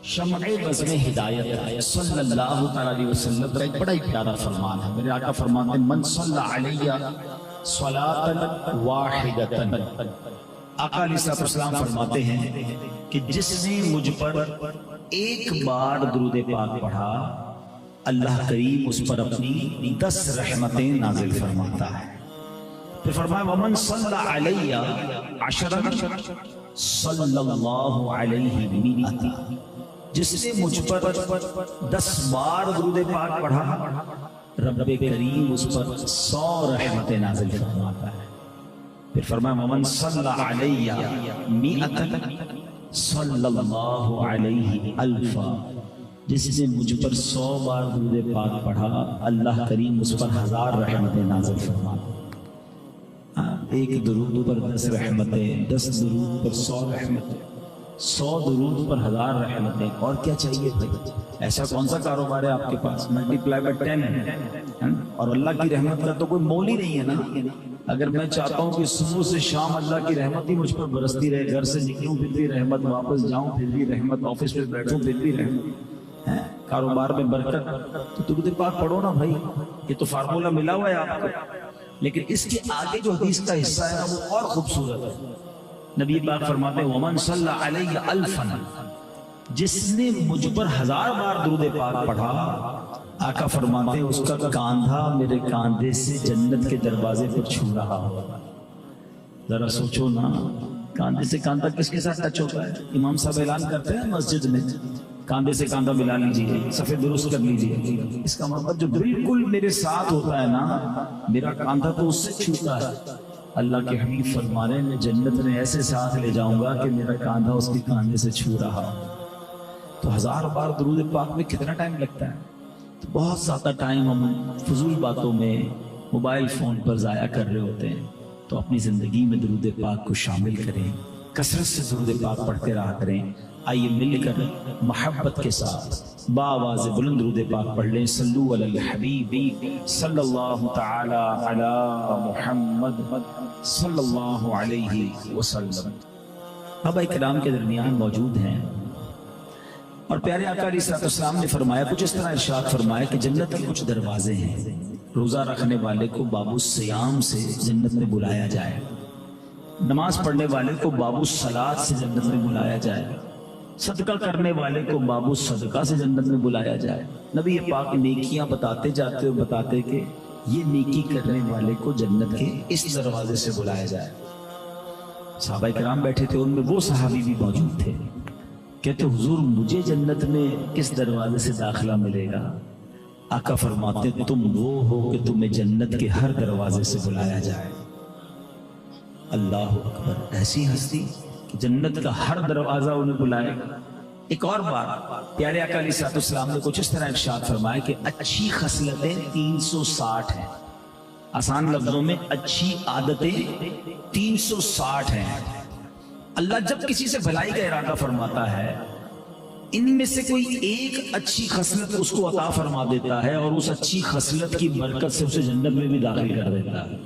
شمع بزم ہدایت صلی اللہ تعالی علیہ وسلم کا ایک بڑا ہی پیارا فرمان ہے۔ میرے آقا فرماتے ہیں من صلی علیہ صلاۃ واحدۃ، آقا علیہ السلام فرماتے ہیں کہ جس نے مجھ پر ایک بار درود پاک پڑھا اللہ کریم اس پر اپنی 10 رحمتیں نازل فرماتا ہے۔ پھر فرمایا ومن صلی علیہ عشرا صلی اللہ علیہ مئۃ، جس نے مجھ پر 10 بار درود پاک پڑھا رب کریم اس پر 100 رحمتیں نازل فرماتا ہے۔ پھر فرمایا ومن صلی علیہ مئۃ صلی اللہ علیہ الفا، جس نے مجھ پر 100 بار درود پاک پڑھا اللہ کریم اس پر 1000 رحمتیں نازل فرماتا ہے۔ ایک درود پر 10 رحمتیں، 10 درود پر 100 رحمتیں، 100 درود پر 1000 رحمتیں، اور کیا چاہیے بھائی؟ ایسا کون سا کاروبار ہے آپ کے پاس؟ ملٹیپلائی بائی 10، اور اللہ کی رحمت کا تو کوئی مول ہی نہیں ہے نا۔ اگر میں چاہتا ہوں کہ صبح سے شام اللہ کی رحمت ہی مجھ پر برستی رہے، گھر سے نکلوں پھر بھی رحمت، واپس جاؤں پھر بھی رحمت، آفس پہ بیٹھوں پھر بھی رحمت، کاروبار میں برکت، تو درود پاک پڑھو نا بھائی، یہ تو فارمولہ ملا ہوا ہے آپ کو۔ لیکن اس کے آگے جو حدیث کا حصہ ہے نا وہ اور خوبصورت ہے۔ نبی پاک فرماتے ہیں ومن صلی علیہ الفا، جس نے مجھ پر 1000 بار درود پاک پڑھا آقا فرماتے ہیں اس کا کاندھا میرے کاندھے سے جنت کے دروازے پر چھو رہا ہوگا۔ ذرا سوچو نا، کاندھے سے کاندھا کس کے ساتھ ٹچ ہوتا ہے؟ امام صاحب اعلان کرتے ہیں مسجد میں کاندھے سے کاندھا ملا لیجیے، صفحے درست کر لیجیے۔ اس کا مطلب جو بالکل میرے ساتھ ہوتا ہے نا، میرا کاندھا تو اس سے چھوتا ہے۔ اللہ کے حبیب فرما رہے ہیں میں جنت میں ایسے ساتھ لے جاؤں گا کہ میرا کاندھا اس کے کاندھے سے چھو رہا ہو۔ تو 1000 بار درود پاک میں کتنا ٹائم لگتا ہے؟ تو بہت زیادہ ٹائم ہم فضول باتوں میں موبائل فون پر ضائع کر رہے ہوتے ہیں۔ تو اپنی زندگی میں درود پاک کو شامل کریں، کثرت سے درود پاک پڑھتے رہا کریں۔ آئیے مل کر محبت کے ساتھ بآواز بلند درود پاک پڑھ لیں۔ صلو علی الحبیب صلی اللہ تعالی علی محمد صلی اللہ علیہ وسلم۔ اب اکرام کے درمیان موجود ہیں اور پیارے آقا علیہ السلام نے فرمایا، کچھ اس طرح ارشاد فرمایا کہ جنت کے کچھ دروازے ہیں، روزہ رکھنے والے کو باب الصیام سے جنت میں بلایا جائے، نماز پڑھنے والے کو باب الصلاۃ سے جنت میں بلایا جائے، صدقہ کرنے والے کو باب الصدقہ سے جنت میں بلایا جائے۔ نبی پاک نیکیاں بتاتے جاتے اور بتاتے کہ یہ نیکی کرنے والے کو جنت کے اس دروازے سے بلایا جائے۔ صحابہ کرام بیٹھے تھے، ان میں وہ صحابی بھی موجود تھے، کہتے حضور مجھے جنت میں کس دروازے سے داخلہ ملے گا؟ آقا فرماتے تم وہ ہو کہ تمہیں جنت کے ہر دروازے سے بلایا جائے۔ اللہ اکبر، ایسی ہستی کہ جنت کا ہر دروازہ انہیں بلائے گا۔ ایک اور بات پیارے آقا علیہ السلام نے کچھ اس طرح ارشاد فرمایا کہ اچھی خصلتیں 360 ہیں، آسان لفظوں میں اچھی عادتیں 360 ہیں۔ اللہ جب کسی سے بھلائی کا ارادہ فرماتا ہے، ان میں سے کوئی ایک اچھی خصلت اس کو عطا فرما دیتا ہے اور اس اچھی خصلت کی برکت سے اسے جنت میں بھی داخل کر دیتا ہے۔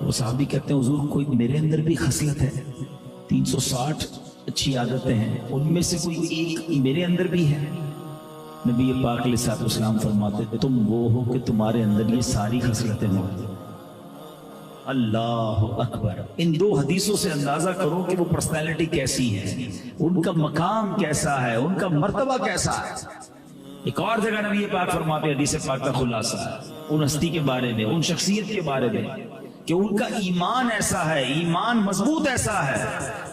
وہ صحابی کہتے ہیں حضور کوئی میرے اندر بھی خصلت ہے، 360 اچھی عادتیں ہیں، ان میں سے کوئی ایک میرے اندر بھی ہے۔ نبی پاک علیہ السلام فرماتے تم وہ ہو کہ تمہارے اندر یہ ساری خصلتیں موجود ہیں۔ اللہ اکبر، ان 2 حدیثوں سے اندازہ کرو کہ وہ پرسنالٹی کیسی ہے، ان کا مقام کیسا ہے، ان کا مرتبہ کیسا ہے۔ ایک اور جگہ نبی پاک فرماتے حدیث پاک کا خلاصہ ہے ان ہستی کے بارے میں، ان شخصیت کے بارے میں کہ ان کا ایمان ایسا ہے، ایمان مضبوط ایسا ہے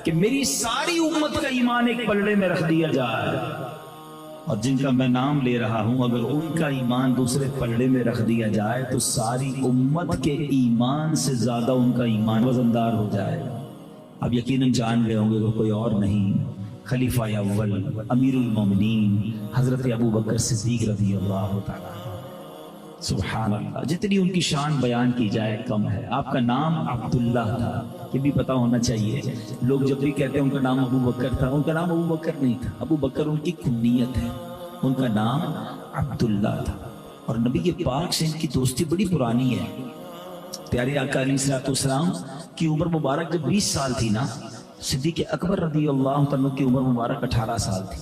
کہ میری ساری امت کا ایمان ایک پلڑے میں رکھ دیا جائے، اور جن کا میں نام لے رہا ہوں اگر ان کا ایمان دوسرے پلڑے میں رکھ دیا جائے تو ساری امت کے ایمان سے زیادہ ان کا ایمان وزندار ہو جائے گا۔ اب یقیناً جان گئے ہوں گے وہ کوئی اور نہیں، خلیفہ اول امیر المومنین حضرت ابو بکر صدیق رضی اللہ تعالیٰ۔ سبحان اللہ، جتنی ان کی شان بیان کی جائے کم ہے۔ آپ کا نام عبداللہ تھا، یہ بھی پتا ہونا چاہیے۔ لوگ جب بھی کہتے ہیں ان کا نام ابو بکر تھا، ان کا نام ابو بکر نہیں تھا، ابو بکر ان کی کنیت ہے، ان کا نام عبداللہ تھا۔ اور نبی پاک سے ان کی دوستی بڑی پرانی ہے۔ پیارے آقا علیہ السلام کی عمر مبارک جب 20 سال تھی نا، صدیق اکبر رضی اللہ عنہ کی عمر مبارک 18 سال تھی۔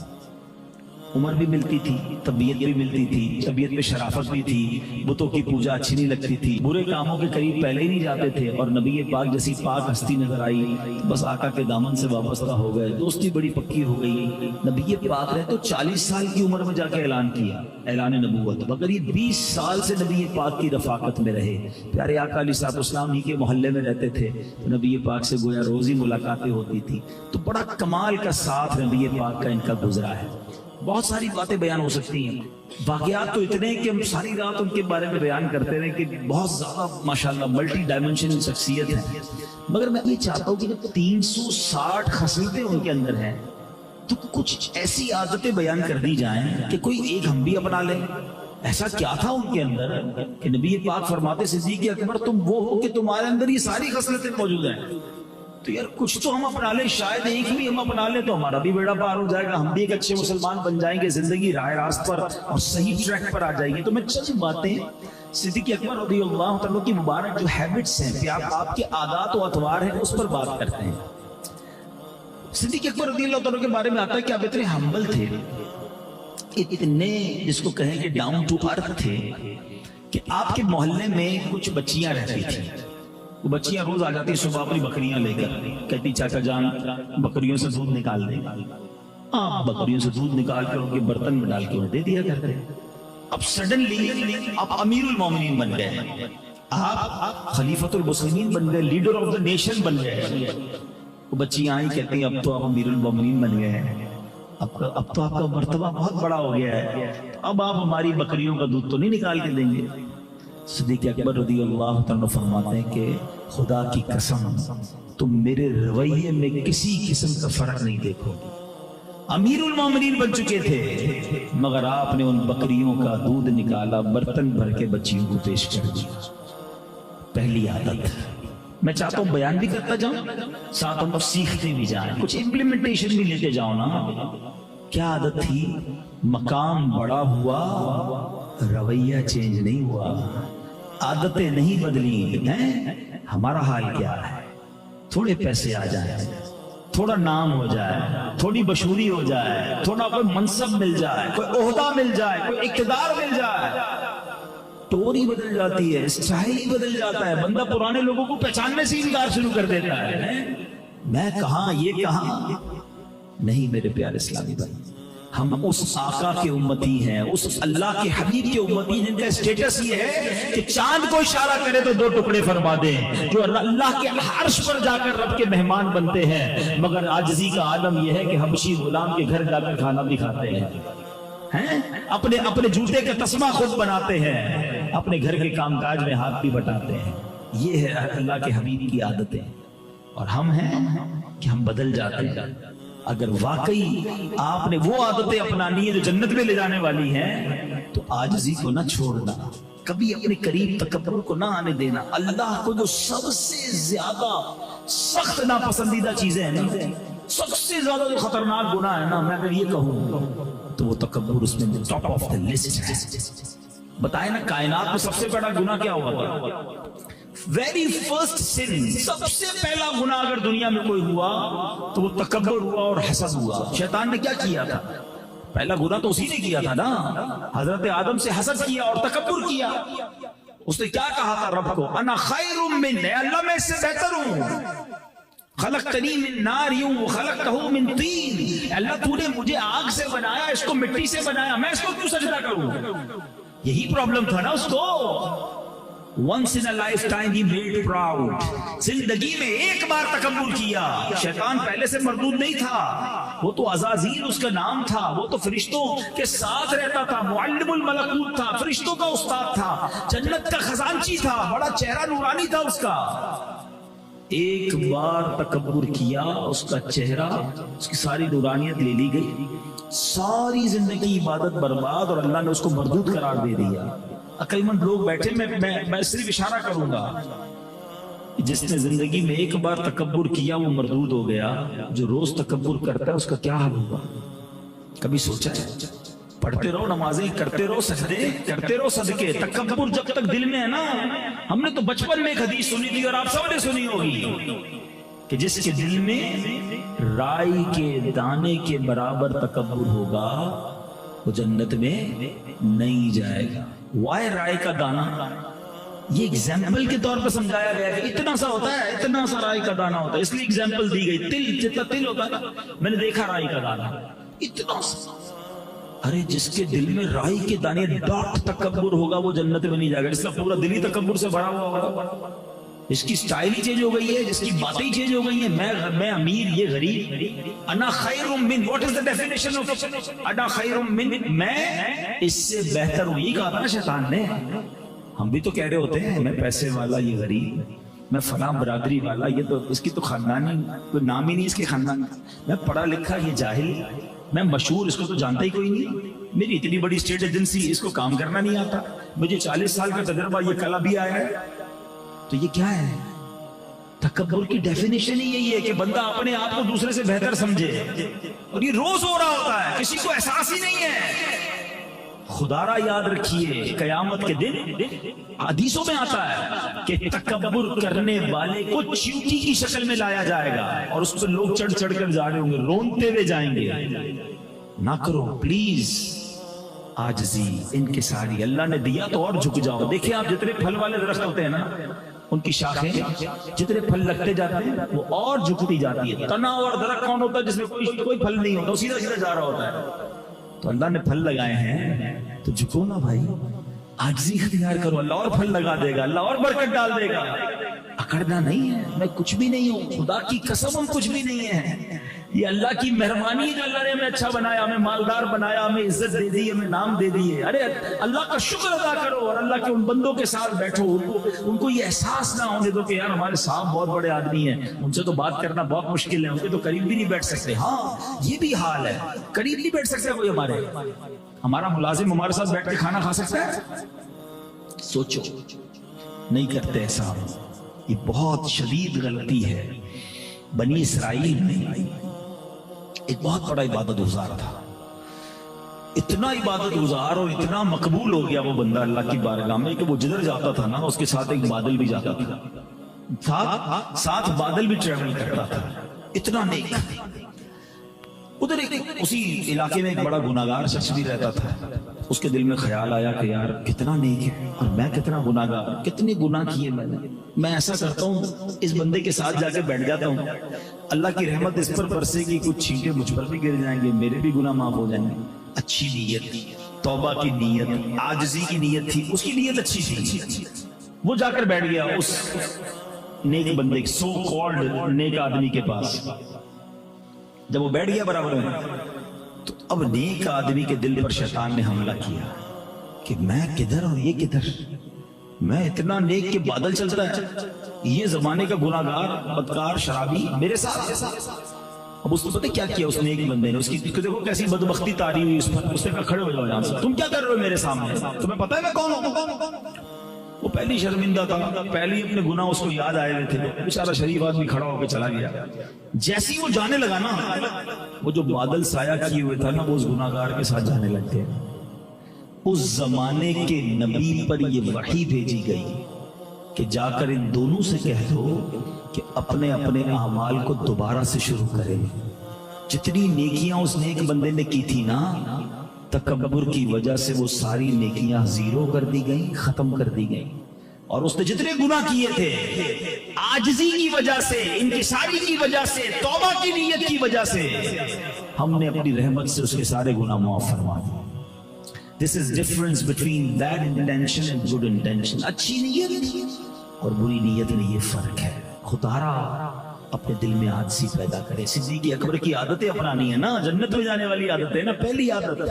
عمر بھی ملتی تھی، طبیعت بھی ملتی تھی، طبیعت میں شرافت بھی تھی، بتوں کی پوجا اچھی نہیں لگتی تھی، برے کاموں کے قریب پہلے ہی نہیں جاتے تھے، اور نبی پاک جیسی پاک ہستی نظر آئی، بس آقا کے دامن سے وابستہ ہو گئے، دوستی بڑی پکی ہو گئی۔ نبی پاک نے تو 40 سال کی عمر میں جا کے اعلان کیا، اعلان نبوت، مگر یہ 20 سال سے نبی پاک کی رفاقت میں رہے۔ پیارے آقا علیہ الصلوۃ والسلام ہی کے محلے میں رہتے تھے، تو نبی پاک سے گویا روزی ملاقاتیں ہوتی تھی، تو بڑا کمال کا ساتھ نبی پاک کا ان کا گزرا ہے۔ بہت ساری باتیں بیان ہو سکتی ہیں، واقعات تو اتنے ہیں کہ ہم ساری رات ان کے بارے میں بیان کرتے رہے کہ بہت زیادہ ماشاءاللہ ملٹی ڈائمنشنل شخصیت ہے، مگر میں یہ چاہتا ہوں کہ جب 360 خصلتیں ان کے اندر ہیں تو کچھ ایسی عادتیں بیان کر دی جائیں کہ کوئی ایک ہم بھی اپنا لیں۔ ایسا کیا تھا ان کے اندر کہ نبی پاک فرماتے صدیق اکبر تم وہ ہو کہ تمہارے اندر یہ ساری خصلتیں موجود ہیں، تو یار کچھ تو ہم اپنا لیں، شاید ایک بھی ہم اپنا لیں تو ہمارا بھی بیڑا پار ہو جائے گا، ہم بھی ایک اچھے مسلمان بن جائیں گے، زندگی راہ راست پر اور صحیح ٹریک پر آ جائے گی۔ تو میں چند باتیں صدیق اکبر رضی اللہ تعالیٰ کی مبارک جو ہیبٹس ہیں کہ آپ کے عادات و اطوار ہیں اس پر بات کرتے ہیں۔ صدیق اکبر رضی اللہ تعالیٰ کے بارے میں آتا ہے کہ آپ اتنے ہمبل تھے، اتنے جس کو کہیں کہ ڈاؤن ٹو ارتھ تھے کہ آپ کے محلے میں کچھ بچیاں رہتی تھیں، وہ بچیاں روز آ جاتی صبح اپنی بکریاں لے کر، کہتی چاچا جان بکریوں سے دودھ نکال دیں، آپ بکریوں سے دودھ نکال کر ان کے برتن میں ڈال کے انہیں دے دیا کرتے۔ اب سڈنلی آپ امیر المومنین بن گئے، آپ خلیفۃ المسلمین بن گئے، لیڈر آف دا نیشن بن گئے۔ وہ بچیاں آئی کہتی ہیں اب تو آپ امیر المومنین بن گئے ہیں، اب تو آپ کا مرتبہ بہت بڑا ہو گیا ہے، اب آپ ہماری بکریوں کا دودھ تو نہیں نکال کے دیں گے۔ صدیق اکبر رضی اللہ تعالیٰ فرماتے ہیں کہ خدا کی قسم تم میرے رویے میں کسی قسم کا فرق نہیں دیکھو گے۔ امیر المومنین بن چکے تھے مگر آپ نے ان بکریوں کا دودھ نکالا، برتن بھر کے بچیوں کو پیش کر دیا۔ پہلی عادت میں چاہتا ہوں بیان بھی کرتا جاؤں، ساتھ ہم سیکھتے بھی جائیں، کچھ امپلیمنٹیشن بھی لیتے جاؤ نا۔ کیا عادت تھی؟ مقام بڑا ہوا رویہ چینج نہیں ہوا، عادتیں نہیں بدلی ہیں۔ ہمارا حال کیا ہے؟ تھوڑے پیسے آ جائیں، تھوڑا نام ہو جائے، تھوڑی مشہوری ہو جائے، تھوڑا کوئی منصب مل جائے، کوئی عہدہ مل جائے، کوئی اقتدار مل جائے، ٹوری بدل جاتی ہے، اسٹائل ہی بدل جاتا ہے، بندہ پرانے لوگوں کو پہچاننے سے انکار شروع کر دیتا ہے۔ میں کہاں، یہ کہاں؟ نہیں میرے پیارے اسلامی بھائی، ہم اس آقا کے امتی ہیں، اس اللہ کے حبیب کے امتی ہیں جن کا اسٹیٹس یہ ہے کہ چاند کو اشارہ کرے تو 2 ٹکڑے فرما دیں، جو اللہ کے عرش پر جا کر رب کے مہمان بنتے ہیں، مگر عاجزی کا عالم یہ ہے کہ حبشی غلام کے گھر جا کر کھانا بھی کھاتے ہیں، اپنے جوتے کا تسمہ خود بناتے ہیں، اپنے گھر کے کام کاج میں ہاتھ بھی بٹاتے ہیں۔ یہ ہے اللہ کے حبیب کی عادتیں، اور ہم ہیں کہ ہم بدل جاتے ہیں۔ اگر واقعی آپ نے وہ عادتیں اپنانی ہیں جو جنت میں لے جانے والی ہیں تو عاجزی کو نہ چھوڑنا، کبھی اپنے قریب تکبر کو نہ آنے دینا۔ اللہ کو جو سب سے زیادہ سخت ناپسندیدہ چیزیں ہیں نا، سب سے زیادہ جو خطرناک گناہ ہے نا، میں اگر یہ کہوں تو وہ تکبر اس میں ٹاپ آف دا لسٹ ہے۔ بتائیں نا کائنات میں سب سے بڑا گناہ کیا ہوا تھا؟ ویری فرسٹ سن، سب سے پہلا گناہ اگر دنیا میں کوئی ہوا تو وہ تکبر ہوا اور حسد ہوا۔ شیطان نے کیا کیا تھا؟ پہلا گناہ تو اسی نے کیا تھا نا، حضرت آدم سے حسد کیا اور تکبر کیا۔ اس نے کیا کہا تھا رب کو؟ انا خیر من، اللہ میں اس سے بہتر ہوں، خلقتنی من نار وخلقتہ من طین، اللہ تو نے مجھے آگ سے بنایا، اس کو مٹی سے بنایا، میں اس کو کیوں سجدہ کروں؟ یہی پرابلم تھا نا اس کو۔ Once in a lifetime he made proud، زندگی میں ایک بار تکبر کیا۔ شیطان پہلے سے مردود نہیں تھا، وہ تو عزازیل اس کا نام تھا، وہ تو فرشتوں کے ساتھ رہتا تھا، معلم الملکوت تھا، فرشتوں کا استاد تھا، جنت کا خزانچی تھا، بڑا چہرہ نورانی تھا اس کا۔ ایک بار تکبر کیا، اس کا چہرہ، اس کی ساری نورانیت لے لی گئی، ساری زندگی عبادت برباد، اور اللہ نے اس کو مردود قرار دے دیا۔ عقل مند لوگ بیٹھے، میں صرف اشارہ کروں گا، جس نے زندگی میں ایک بار تکبر کیا وہ مردود ہو گیا، جو روز تکبر کرتا ہے اس کا کیا حال ہوگا؟ کبھی سوچا ہے؟ پڑھتے رہو نمازیں، کرتے رہو سجدے، کرتے رہو صدقے، تکبر جب تک دل میں ہے نا، ہم نے تو بچپن میں ایک حدیث سنی تھی اور آپ سب نے سنی ہوگی کہ جس کے دل میں رائی کے دانے کے برابر تکبر ہوگا وہ جنت میں نہیں جائے گا. وائے رائے کا دانا, یہ ایگزامپل کے طور پر سمجھایا گیا کہ اتنا سا ہوتا ہے, اتنا سا رائے کا دانا ہوتا ہے, اس لیے ایگزامپل دی گئی. تل, جتنا تل ہوتا ہے میں نے دیکھا رائے کا دانا اتنا سا. ارے جس کے دل میں رائی کے دانے ڈاٹ تکبر ہوگا وہ جنت میں نہیں جائے گا. جس کا پورا دل ہی تکبر سے بھرا ہوا ہوگا, جس کی سٹائل ہی چینج ہو گئی ہے, جس کی باتیں چینج ہو گئی ہیں, میں امیر یہ غریب. انا خیر من, what is the definition of انا خیر من, میں اس سے بہتر ہوں. یہ کہا تھا نا شیطان نے. ہم بھی تو کہہ رہے ہوتے ہیں میں پیسے والا یہ غریب, میں فلاں برادری والا, یہ تو اس کی تو خاندانی کوئی نام ہی نہیں اس کے خاندان کا, میں پڑھا لکھا یہ جاہل, میں مشہور اس کو تو جانتا ہی کوئی نہیں, میری اتنی بڑی اسٹیٹ ایجنسی اس کو کام کرنا نہیں آتا, مجھے 40 سال کا تجربہ یہ کل ابھی آیا ہے. تو یہ کیا ہے؟ تکبر کی ڈیفینیشن ہی یہی ہے کہ بندہ اپنے آپ کو دوسرے سے بہتر سمجھے, اور یہ روز ہو رہا ہوتا ہے, کسی کو احساس ہی نہیں ہے. خدا را یاد رکھیے قیامت کے دن حدیثوں میں آتا ہے کہ تکبر کرنے والے کو چیوٹی کی شکل میں لایا جائے گا, اور اس پر لوگ چڑھ چڑھ کر جا رہے ہوں گے, رونتے ہوئے جائیں گے. نہ کرو پلیز عاجزی, انکساری. اللہ نے دیا تو اور جھک جاؤ. دیکھیں آپ جتنے پھل والے درخت ہوتے ہیں نا, ان کی شاخیں جتنے پھل لگتے جاتے ہیں وہ اور جھکتی جاتی ہے. تنا اور درخت کون ہوتا ہے جس میں کوئی پھل نہیں ہوتا, سیدھا سیدھا جا رہا ہوتا ہے. تو اللہ نے پھل لگائے ہیں تو جھکو نا بھائی, عاجزی اختیار کرو, اللہ اور پھل لگا دے گا, اللہ اور برکت ڈال دے گا. اکڑنا نہیں ہے, میں کچھ بھی نہیں ہوں, خدا کی قسم ہم کچھ بھی نہیں ہے. یہ اللہ کی مہربانی ہے جو اللہ نے ہمیں اچھا بنایا, ہمیں مالدار بنایا, ہمیں عزت دے دی, ہمیں نام دے دی ہے. ارے اللہ کا شکر ادا کرو, اور اللہ کے ان بندوں کے ساتھ بیٹھو, ان کو یہ احساس نہ ہونے دو کہ یار ہمارے صاحب بہت بڑے آدمی ہیں, ان سے تو بات کرنا بہت مشکل ہے, ان کے تو قریب بھی نہیں بیٹھ سکتے. ہاں یہ بھی حال ہے, قریب نہیں بیٹھ سکتے کوئی. ہمارا ملازم ہمارے ساتھ بیٹھ کے کھانا کھا سکتا ہے؟ سوچو, نہیں کرتے ایسا. یہ بہت شدید غلطی ہے. بنی اسرائیل میں ایک بہت بڑا عبادت گزار تھا, اتنا عبادت گزار اور اتنا مقبول ہو گیا وہ بندہ اللہ کی بارگاہ میں کہ وہ جدھر جاتا تھا نا اس کے ساتھ ایک بادل بھی جاتا تھا, ساتھ بادل بھی ٹریول کرتا تھا. اتنا نیک. ادھر اسی علاقے میں ایک بڑا گناہگار شخص بھی رہتا تھا. اس کے دل میں خیال آیا کہ یار کتنا نیک ہے اور میں کتنا گناہگار, کتنے گناہ کیے میں ایسا کرتا ہوں اس بندے کے ساتھ جا کے بیٹھ جاتا ہوں, اللہ کی رحمت اس پر برسے گی, کچھ چھینٹے مجھ پر بھی گر جائیں گے, میرے بھی گناہ معاف ہو جائیں گے. اچھی نیت, توبہ کی نیت, عاجزی کی نیت تھی, اس کی نیت اچھی تھی. وہ جا کر بیٹھ گیا اس نیک بندے, سو کالڈ نیک آدمی کے پاس. جب وہ بیٹھ گیا برابر میں, تو اب نیک آدمی کے دل پر شیطان نے حملہ کیا کہ میں کدھر اور یہ کدھر, میں اتنا نیک کے بادل چلتا ہے, یہ زمانے کا گناہگار بدکار شرابی میرے ساتھ. اب اس نے پتہ کیا کیا اس نیک بندے نے, اس کی دیکھو کیسی بدبختی تاری ہوئی اس پر. اس نے کہا کھڑے ہو جاؤ یہاں سے, تم کیا کر رہے ہو میرے سامنے, تمہیں پتہ ہے میں کون ہوں؟ وہ پہلی شرمندہ تھا, پہلی اپنے گناہ اس کو یاد آئے ہوئے تھے. بیچارہ شریف آدمی کھڑا ہو کے چلا گیا. جیسی وہ جانے لگا نا, وہ جو بادل سایہ کیے ہوئے تھا نا وہ اس گناہگار کے ساتھ جانے لگ گئے. اس زمانے کے نبی پر یہ وحی بھیجی گئی کہ جا کر ان دونوں سے کہہ دو کہ اپنے اپنے اعمال کو دوبارہ سے شروع کریں. جتنی نیکیاں اس نیک بندے نے کی تھی نا, تکبر کی وجہ سے وہ ساری نیکیاں زیرو کر دی گئیں, ختم کر دی گئیں. اور اس نے جتنے گناہ کیے تھے عاجزی کی وجہ سے, انکساری کی وجہ سے, توبہ کی نیت کی وجہ سے, ہم نے اپنی رحمت سے اس کے سارے گناہ معاف فرما دیے. This is difference between bad intention and good intention. اچھی نیت اور بری نیت میں یہ فرق ہے. خدا را اپنے دل میں عاجزی پیدا کرے. صدیق اکبر کی عادتیں اپنانی ہے نا, جنت میں جانے والی عادت ہے نا, پہلی عادت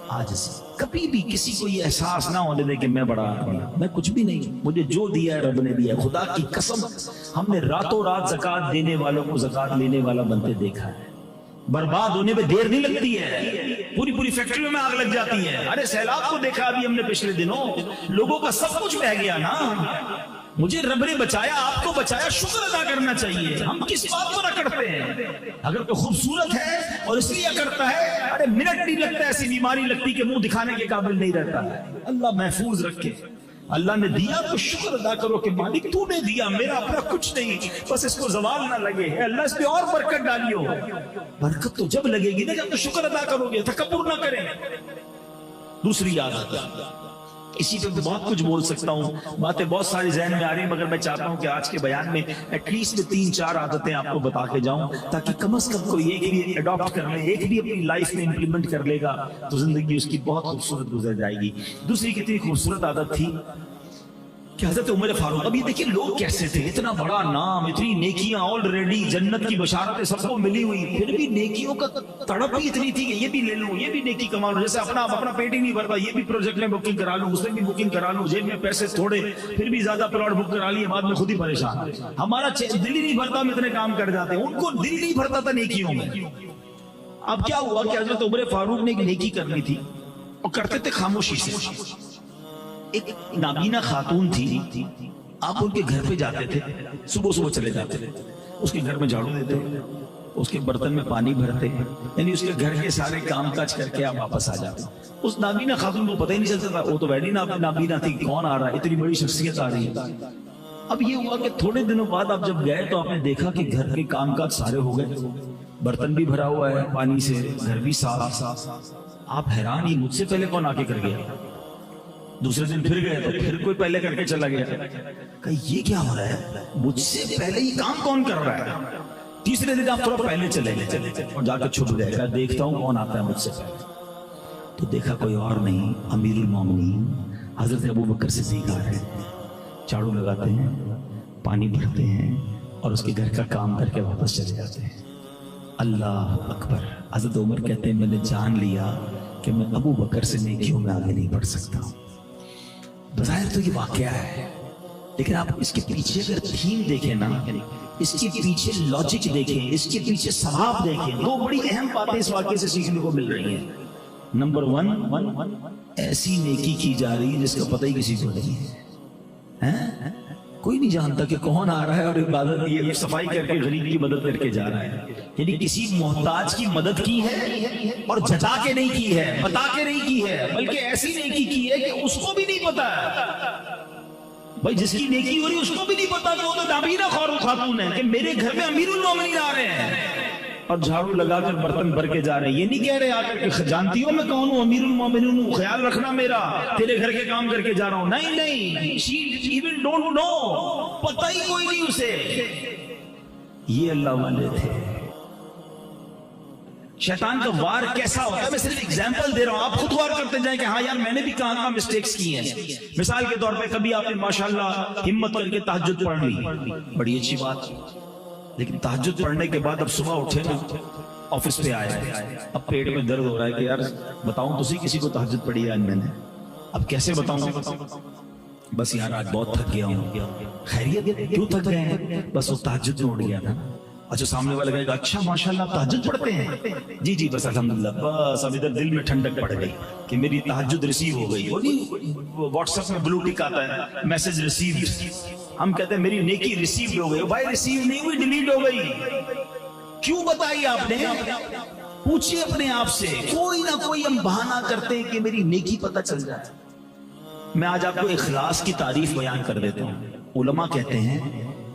عاجزی. کبھی بھی کسی کو یہ احساس نہ ہونے دے کہ میں بڑا آدمی ہوں, میں کچھ بھی نہیں, مجھے جو دیا ہے رب نے دیا ہے. خدا کی قسم ہم نے راتوں رات زکات دینے والوں کو زکات لینے والا بنتے دیکھا ہے. برباد ہونے میں دیر نہیں لگتی ہے, پوری فیکٹریوں میں آگ لگ جاتی ہے. ارے سیلاب کو دیکھا ابھی ہم نے پچھلے دنوں, لوگوں کا سب کچھ بہ گیا نا. مجھے رب نے بچایا, آپ کو بچایا, شکر ادا کرنا چاہیے. ہم کس بات کو اکڑتے ہیں؟ اگر کوئی خوبصورت ہے اور اس لیے کرتا ہے, ارے منٹ نہیں لگتا ایسی بیماری لگتی کہ منہ دکھانے کے قابل نہیں رہتا ہے. اللہ محفوظ رکھے. اللہ نے دیا تو شکر ادا کرو کہ مالک تو نے دیا, میرا اپنا کچھ نہیں, بس اس کو زوال نہ لگے. اللہ اس پہ اور برکت ڈالیو. برکت تو جب لگے گی نا جب تو شکر ادا کرو گے, تکبر نہ کریں. دوسری عادت، اسی پہ بہت کچھ بول سکتا ہوں، باتیں بہت ساری ذہن میں آ رہی ہیں، مگر میں چاہتا ہوں کہ آج کے بیان میں ایٹ لیسٹ 3-4 عادتیں آپ کو بتا کے جاؤں، تاکہ کم از کم کوئی ایک بھی اڈاپٹ کر لے، ایک بھی اپنی لائف میں امپلیمنٹ کر لے گا تو زندگی اس کی بہت خوبصورت گزر جائے گی۔ دوسری کتنی خوبصورت عادت تھی کہ حضرت عمر فاروق، اب یہ دیکھیں لوگ کیسے تھے، اتنا بڑا نام، اتنی نیکیاں آلریڈی، جنت کی بشارتیں سب کو ملی ہوئی، پھر بھی نیکیوں کا تڑپ ہی اتنی تھی کہ یہ بھی لے لوں، یہ بھی نیکی کما لوں، جیسے اپنا پیٹ ہی نہیں بھرتا، یہ بھی پروجیکٹ میں بکنگ کرا لوں، اس میں بھی بکنگ کرا لوں، جیب میں پیسے تھوڑے، پھر بھی زیادہ پلاٹ بک کرا لیے، بعد میں خود ہی پریشان، ہمارا دل ہی نہیں بھرتا، ہم اتنے کام کر جاتے ہیں، ان کو دل نہیں بھرتا تھا نیکیوں میں۔ اب کیا ہوا کہ حضرت عمر فاروق نے ایک نیکی کرنی تھی اور کرتے تھے خاموشی سے۔ ایک نابینا خاتون تھی، آپ ان کے گھر پہ جاتے تھے، صبح چلے جاتے تھے، اس کے گھر میں جھاڑو دیتے، اس کے برتن میں پانی بھرتے، یعنی اس کے گھر کے سارے کام کاج کر کے آپ واپس آ جاتے۔ اس نابینا خاتون کو پتہ ہی نہیں چلتا تھا، وہ تو ویڈی نابینا تھی، کون آ رہا ہے، اتنی بڑی شخصیت آ رہی ہے۔ اب یہ ہوا کہ تھوڑے دنوں بعد آپ جب گئے تو آپ نے دیکھا کہ گھر کے کام کاج سارے ہو گئے، برتن بھی بھرا ہوا ہے پانی سے، گھر بھی صاف۔ آپ حیران ہی، مجھ سے پہلے کون آ کے کر گیا؟ دوسرے دن پھر گئے تو پھر کوئی پہلے کر کے چلا گیا، کہ یہ کیا ہو رہا ہے، مجھ سے پہلے یہ کام کون کر رہا ہے؟ تیسرے دن آپ تھوڑا پہلے چلے گئے اور جا کے چھپ گئے، کہ دیکھتا ہوں کون آتا ہے مجھ سے پہلے۔ تو دیکھا کوئی اور نہیں، امیر المومنین حضرت ابو بکر صدیق آ رہے ہیں، جھاڑو لگاتے ہیں، پانی بھرتے ہیں اور اس کے گھر کا کام کر کے واپس چلے جاتے ہیں۔ اللہ اکبر! حضرت عمر کہتے ہیں میں نے جان لیا کہ میں ابو بکر سے نیکیوں میں آگے نہیں بڑھ سکتا ہوں۔ بظاہر تو یہ واقعہ ہے، لیکن آپ اس کے پیچھے اگر تھیم دیکھیں نا، اس کے پیچھے لاجک دیکھیں، اس کے پیچھے ثواب دیکھیں، دو بڑی اہم باتیں اس واقعے سے سیکھنے کو مل رہی ہیں۔ نمبر 1، ایسی نیکی کی جا رہی ہے جس کا پتہ ہی کسی کو نہیں ہے، کوئی نہیں جانتا کہ کون آ رہا ہے اور عبادت یہ صفائی کر کے غریب کی مدد کر کے جا رہا ہے، یعنی کسی محتاج کی مدد کی ہے اور جتا کے نہیں کی ہے، بتا کے نہیں کی ہے، بلکہ ایسی نیکی کی ہے کہ اس کو بھی نہیں پتا ہے۔ بھائی جس کی نیکی ہو رہی ہے اس کو بھی نہیں پتا کہ وہ تو نابینا خاتون ہے، کہ میرے گھر میں امیر المومنین آ رہے ہیں اور جھاڑو لگا کر برتن بھر کے جا رہے ہیں۔ یہ نہیں کہہ رہے آ کر کہ جانتی ہو میں کون ہوں، امیر المومنین ہوں، خیال رکھنا میرا، تیرے گھر کے کام کر کے جا رہا ہوں۔ نہیں، she even don't know، پتہ ہی کوئی نہیں اسے۔ یہ اللہ والے تھے۔ شیطان کا وار کیسا ہوتا ہے، میں صرف ایگزامپل دے رہا ہوں، آپ خود غور کرتے جائیں کہ ہاں یار میں نے بھی کہاں مسٹیکس کی ہیں۔ مثال کے طور پہ کبھی آپ نے ماشاءاللہ ہمت کر کے تہجد پڑھ لی، بڑی اچھی بات، لیکن تہجد پڑھنے کے بعد اب صبح اٹھے نا، آفس پہ آئے، اب پیٹ میں درد ہو رہا ہے کہ یار بتاؤں تو کسی کو تہجد پڑھی ہے میں نے، اب کیسے بتاؤں؟ بس یار آج بہت تھک گیا ہوں۔ خیریت؟ کیوں تھک گئے ہیں؟ بس وہ تہجد میں اٹھ گیا تھا۔ اچھا سامنے والا کہے گا اچھا ماشاءاللہ آپ تہجد پڑھتے ہیں؟ جی بس الحمدللہ۔ بس اب ادھر دل میں ٹھنڈک پڑ گئی کہ میری تہجد ریسیو ہو گئی۔ وہ نہیں واٹس ایپ میں بلو ٹک آتا ہے، میسج ریسیوڈ، ہم کہتے ہیں میری نیکی ریسیوڈ ہو گئی۔ بھائی ریسیو نہیں ہوئی، ڈیلیٹ ہو گئی۔ کیوں بتائی آپ نے؟ پوچھئے اپنے آپ سے، کوئی نہ کوئی ہم بہانہ کرتے ہیں کہ میری نیکی پتہ چل جائے۔ میں آج آپ کو اخلاص کی تعریف بیان کر دیتا ہوں۔ علماء کہتے ہیں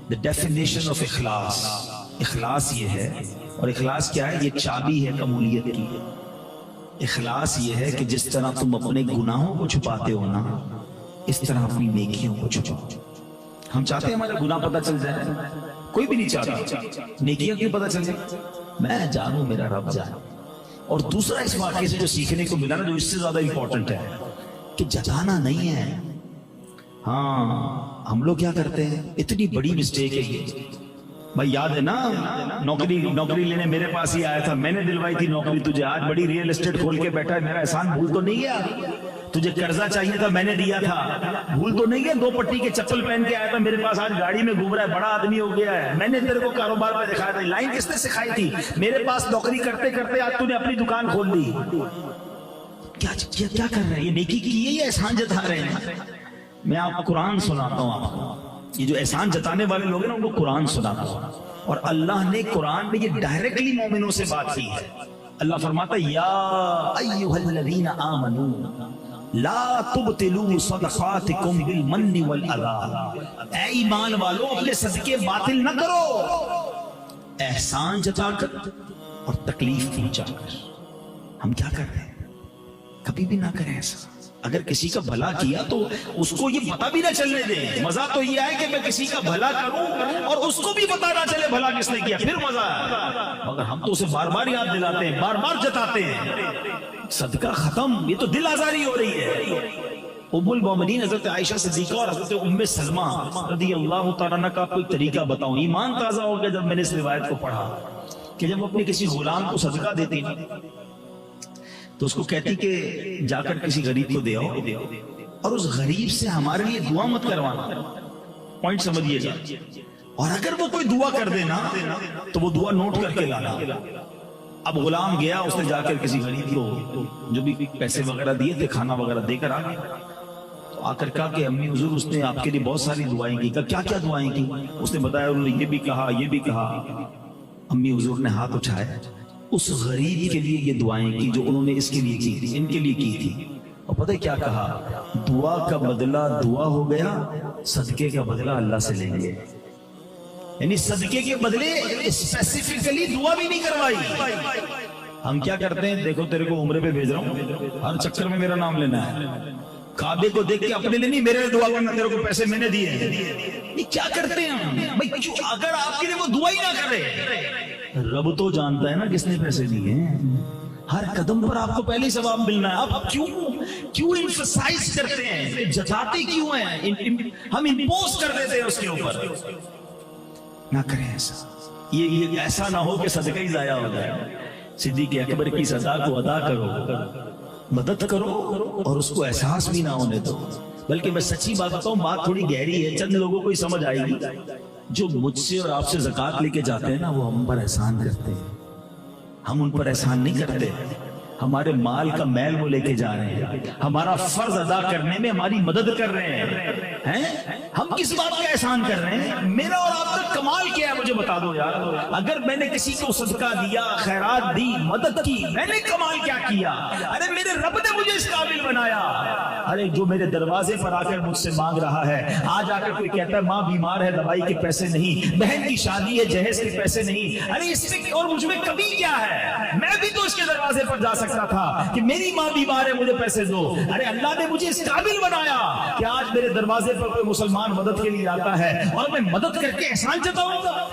the definition of اخلاص، اخلاص یہ ہے، اور اخلاص کیا ہے؟ یہ چابی ہے قبولیت کی۔ اخلاص یہ ہے کہ جس طرح تم اپنے گناہوں کو چھپاتے ہو نا، اس طرح اپنی نیکیوں کو چھپاؤ۔ ہم چاہتے ہیں ہمارا گناہ پتہ چل جائے، کوئی بھی نہیں چاہتا، نیکیاں کیوں پتہ چل جائے؟ میں جانوں میرا رب جانے۔ اور دوسرا اس واقعے سے جو سیکھنے کو ملا نا، جو اس سے زیادہ امپورٹنٹ ہے، کہ جتانا نہیں ہے۔ ہاں ہم لوگ کیا کرتے ہیں، اتنی بڑی مسٹیک ہے یہ۔ بھائی یاد ہے نا، نوکری لینے میرے پاس ہی آیا تھا، میں نے دلوائی تھی نوکری تجھے، آج بڑی ریئل اسٹیٹ کھول کے بیٹھا ہے، میرا احسان بھول تو نہیں ہے؟ تجھے قرضہ چاہیے تھا میں نے دیا تھا، بھول تو نہیں ہے؟ 2 پٹی کے چپل پہن کے آیا تھا میرے پاس، آج گاڑی میں گھوم رہا ہے، بڑا آدمی ہو گیا ہے، میں نے تیرے کو کاروبار میں دکھایا تھا، لائن کس نے سکھائی تھی؟ میرے پاس نوکری کرتے کرتے آج تو نے اپنی دکان کھول لی۔ کیا کر رہے ہیں؟ یہ نیکی کی ہے یا احسان جتا رہے ہیں؟ میں آپ کو قرآن سناتا ہوں، آپ کو یہ جو احسان جتانے والے لوگ ہیں نا ان کو قرآن سناتا ہوں، اور اللہ نے قرآن میں یہ ڈائریکٹلی مومنوں سے بات کی ہے۔ اللہ فرماتا ہے یا ایھا الذین آمنوا لا تبطلوا صدقاتکم بالمن والاذی، اے ایمان والو اپنے صدقے باطل نہ کرو احسان جتا کر اور تکلیف پہنچا کر۔ ہم کیا کر رہے ہیں؟ کبھی بھی نہ کریں ایسا. اگر کسی کا بھلا کیا تو اس کو یہ پتہ بھی نہ چلنے دیں. مزہ تو یہ ہے کہ میں کسی کا بھلا کروں اور اس کو بھی پتہ نہ چلے بھلا کس نے کیا, پھر مزہ ہے. مگر ہم تو اسے بار بار یاد دلاتے ہیں, بار بار جتاتے ہیں. صدقہ ختم, یہ تو دل آزاری ہو رہی ہے. ام المومنین حضرت عائشہ صدیقہ اور حضرت ام سلمہ رضی اللہ تعالیٰ عنہ کا کوئی طریقہ بتاؤں. ایمان تازہ ہو گیا جب میں نے اس روایت کو پڑھا کہ جب اپنے کسی غلام کو صدقہ دیتی تو اس کو کہتی کہ جا کر کسی غریب کو دے آؤ, اور اس غریب سے ہمارے لیے دعا مت کروانا. پوائنٹ سمجھیے گا. اور اگر وہ کوئی دعا کر دینا تو وہ دعا نوٹ کر کے لانا. اب غلام گیا, اس نے جا کر کسی غریب کو جو بھی پیسے وغیرہ دیے تھے کھانا وغیرہ دے کر آ گیا. تو آ کر کہا کہ امی حضور اس نے آپ کے لیے بہت ساری دعائیں کی. کہا کیا کیا دعائیں کی؟ اس نے بتایا, انہوں نے یہ بھی کہا یہ بھی کہا. امی حضور نے ہاتھ اٹھایا, اس غریب کے لیے یہ دعائیں کی جو انہوں نے اس کے لیے کی تھی, ان کے لیے کی تھی. اور پتہ کیا کہا؟ دعا کا بدلہ دعا ہو گیا, صدقے کا بدلہ اللہ سے لیں گے. یعنی صدقے کے بدلے اسپیسیفکلی دعا بھی نہیں کروائی. ہم کیا کرتے ہیں, دیکھو تیرے کو عمرے پہ بھیج رہا ہوں, ہر چکر میں میرا نام لینا ہے. کعبے کو دیکھ کے اپنے لیے نہیں, میرے لیے دعا کرنا, تیرے کو پیسے میں نے دیے. یہ کیا کرتے ہیں ہم بھائی؟ کیوں اگر آپ کے لیے وہ دعا ہی نہ کرے, رب تو جانتا ہے نا کس نے پیسے دیے ہیں. ہر قدم پر آپ کو پہلے ہی ثواب ملنا ہے. آپ کیوں ایمفسائز کرتے ہیں, جتاتے کیوں ہیں؟ ہم امپوز کر دیتے ہیں اس کے اوپر. نہ کریں ایسا. یہ ایسا نہ ہو کہ صدقہ ہی ضائع ہو جائے. صدیق اکبر کی صدا کو ادا کرو, مدد کرو, اور اس کو احساس بھی نہ ہونے دو. بلکہ میں سچی بات بتاؤں, بات تھوڑی گہری ہے, چند لوگوں کو ہی سمجھ آئے گی. جو مجھ سے اور آپ سے زکوٰۃ لے کے جاتے ہیں نا, وہ ہم پر احسان کرتے ہیں. ہم ان پر احسان نہیں کرتے. ہمارے مال کا میل وہ لے کے جا رہے ہیں, ہمارا فرض ادا کرنے میں ہماری مدد کر رہے ہیں. ہم کس بات کا احسان کر رہے ہیں؟ میرا اور آپ کا کمال کیا ہے مجھے بتا دو یار. اگر میں نے کسی کو صدقہ دیا, خیرات دی, مدد کی, میں نے کمال کیا کیا؟ ارے میرے رب نے مجھے اس قابل بنایا. ارے جو میرے دروازے پر آ کر مجھ سے مانگ رہا ہے, آج آ کر کوئی کہتا ہے ماں بیمار ہے دوائی کے پیسے نہیں, بہن کی شادی ہے جہیز کے پیسے نہیں, ارے اس میں اور مجھ میں کمی کیا ہے؟ میں بھی تو اس کے دروازے پر جا سکتا تھا کہ میری ماں بیمار ہے مجھے پیسے دو. ارے اللہ نے مجھے اس قابل بنایا کہ آج میرے دروازے پر کوئی مسلمان مدد کے لیے آتا ہے اور میں مدد کر کے احسان جتاؤں گا.